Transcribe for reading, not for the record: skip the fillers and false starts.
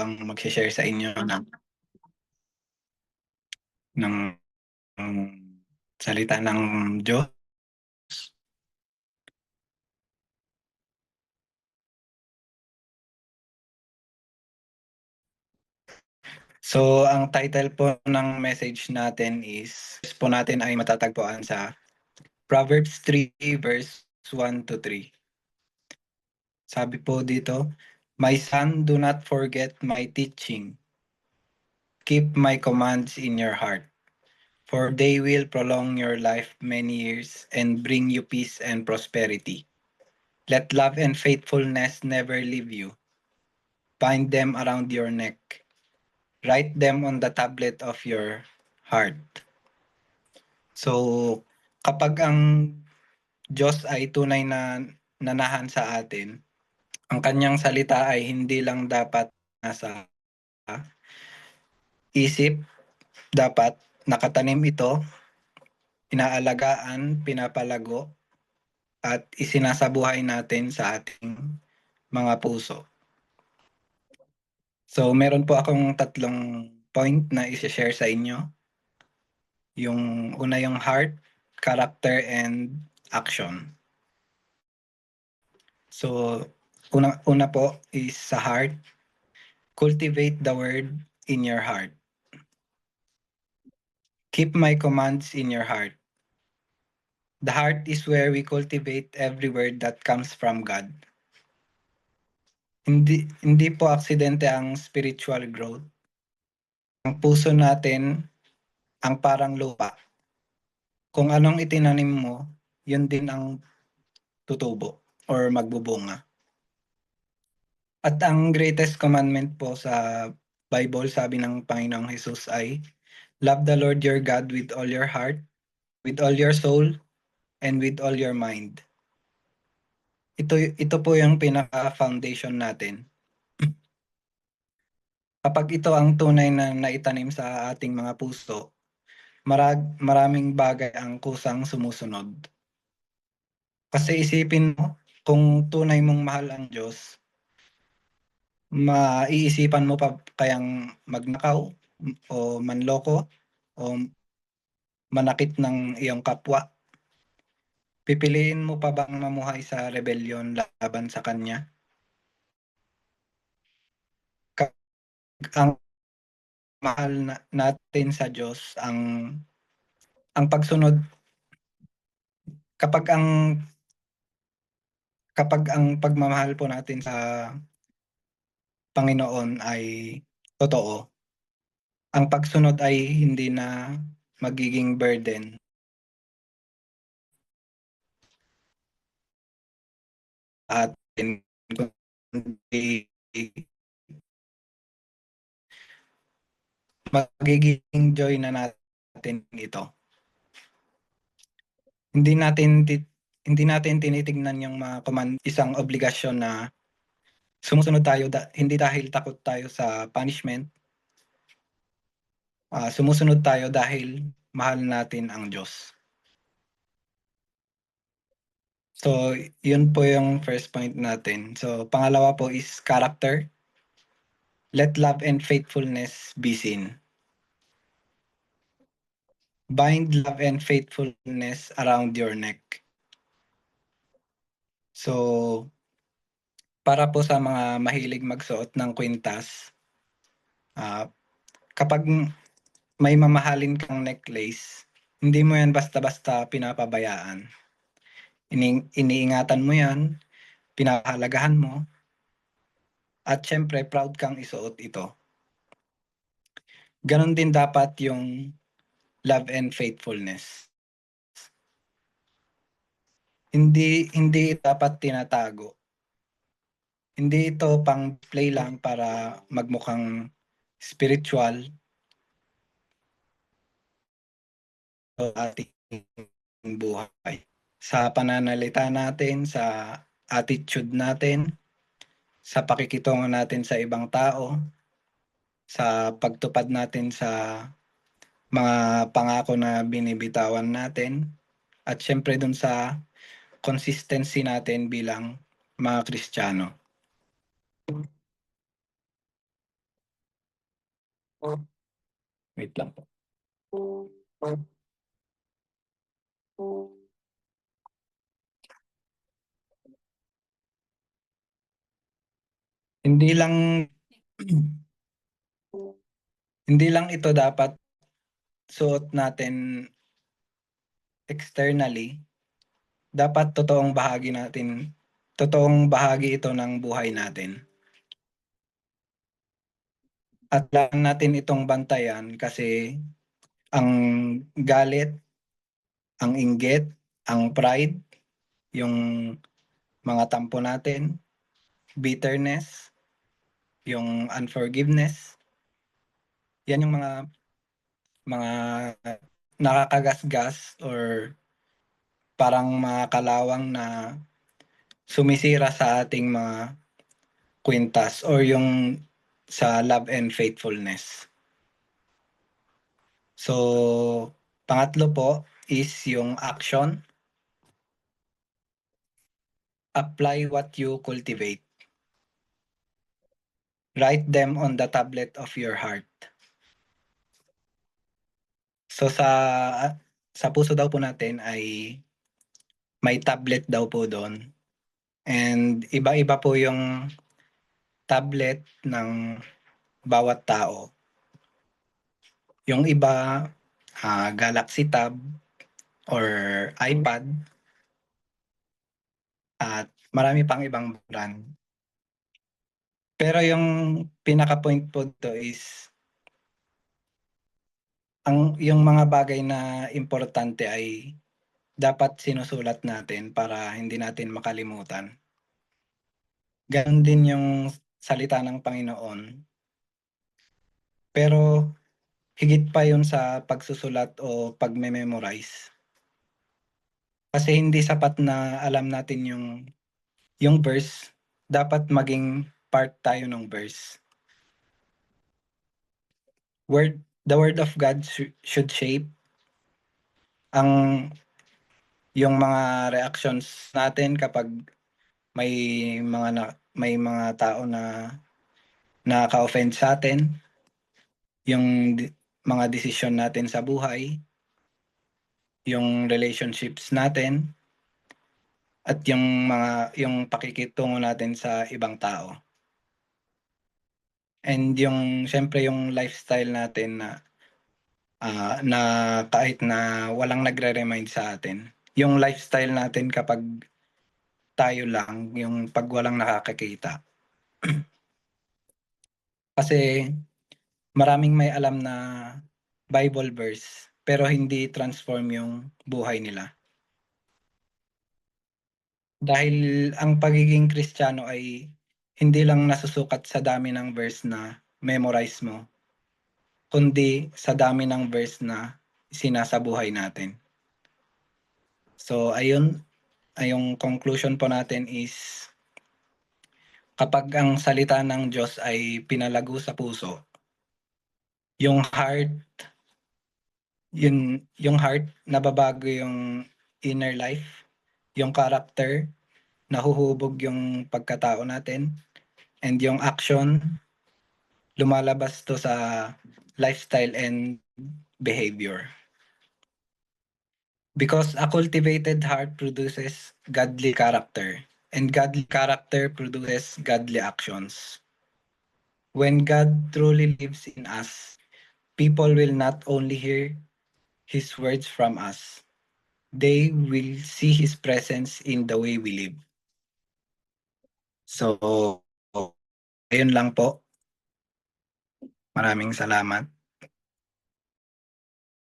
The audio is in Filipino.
ang mag-share sa inyo ng salita ng Diyos. So, ang title po ng message natin is, po natin ay matatagpuan sa Proverbs 3 verse 1 to 3. Sabi po dito, "My son, do not forget my teaching. Keep my commands in your heart, for they will prolong your life many years and bring you peace and prosperity. Let love and faithfulness never leave you. Bind them around your neck. Write them on the tablet of your heart." So, kapag ang Diyos ay tunay na nanahan sa atin, ang kanyang salita ay hindi lang dapat nasa isip, dapat nakatanim ito, inaalagaan, pinapalago, at isinasabuhay natin sa ating mga puso. So, meron po akong tatlong point na i-share sa inyo. Yung una yung heart, character, and action. So, una po is sa heart. Cultivate the word in your heart. Keep my commands in your heart. The heart is where we cultivate every word that comes from God. Hindi po aksidente ang spiritual growth. Ang puso natin ang parang lupa. Kung anong itinanim mo, yun din ang tutubo or magbubunga. At ang greatest commandment po sa Bible, sabi ng Panginoong Jesus ay, "Love the Lord your God with all your heart, with all your soul, and with all your mind." Ito po yung pinaka-foundation natin. Kapag ito ang tunay na naitanim sa ating mga puso, maraming bagay ang kusang sumusunod. Kasi isipin mo, kung tunay mong mahal ang Diyos, maiisipan mo pa kayang magnakaw o manloko o manakit ng iyong kapwa? Pipiliin mo pa bang mamuhay sa rebellion laban sa Kanya? Ang mahal natin sa Diyos, ang pagsunod, kapag ang pagmamahal po natin sa Panginoon ay totoo, ang pagsunod ay hindi na magiging burden sa atin, kundi magiging joy na natin ito. Hindi natin tinitignan yung mga command, isang obligasyon na sumusunod tayo hindi dahil takot tayo sa punishment. Sumusunod tayo dahil mahal natin ang Diyos. So, yun po yung first point natin. So, pangalawa po is character. Let love and faithfulness be seen. Bind love and faithfulness around your neck. So, para po sa mga mahilig magsuot ng kwintas, kapag may mamahalin kang necklace, hindi mo yan basta-basta pinapabayaan. Iniingatan mo yan, pinahalagahan mo, at syempre proud kang isuot ito. Ganon din dapat yung love and faithfulness. Hindi dapat tinatago. Hindi ito pang play lang para magmukhang spiritual o ating buhay. Sa pananalita natin, sa attitude natin, sa pakikitungo natin sa ibang tao, sa pagtupad natin sa mga pangako na binibitawan natin, at syempre dun sa consistency natin bilang mga Kristiyano. Wait lang po. Hindi lang hindi lang ito dapat suot natin externally, dapat totoong bahagi ito ng buhay natin. At lang natin itong bantayan kasi ang galit, ang inggit, ang pride, yung mga tampo natin, bitterness, yung unforgiveness, yan yung mga nakakagasgas or parang mga kalawang na sumisira sa ating mga kwintas or yung sa love and faithfulness. So, pangatlo po is yung action. Apply what you cultivate. Write them on the tablet of your heart. So sa puso daw po natin ay may tablet daw po doon. And iba-iba po yung tablet ng bawat tao. Yung iba Galaxy Tab or iPad at marami pang ibang brand. Pero yung pinaka-point po dito is yung mga bagay na importante ay dapat sinusulat natin para hindi natin makalimutan. Ganon din yung salita ng Panginoon. Pero higit pa yun sa pagsusulat o pagme-memorize. Kasi hindi sapat na alam natin yung verse, dapat maging part tayo ng verse. The word of God should shape ang yung mga reactions natin kapag may mga tao na nakaka-offend sa atin, yung mga desisyon natin sa buhay, yung relationships natin, at yung pakikitungo natin sa ibang tao. And yung syempre yung lifestyle natin na kahit na walang nagre-remind sa atin. Yung lifestyle natin kapag tayo lang, yung pag walang nakakakita. Kasi maraming may alam na Bible verse pero hindi transform yung buhay nila. Dahil ang pagiging Kristiyano ay hindi lang nasusukat sa dami ng verse na memorize mo, kundi sa dami ng verse na sinasabuhay natin. So ayun, yung conclusion po natin is kapag ang salita ng Diyos ay pinalago sa puso, yung heart nababago yung inner life, yung character nahuhubog yung pagkatao natin, and yung action lumalabas to sa lifestyle and behavior. Because a cultivated heart produces godly character, and godly character produces godly actions. When God truly lives in us, people will not only hear His words from us, they will see His presence in the way we live. So, ayun lang po. Maraming salamat.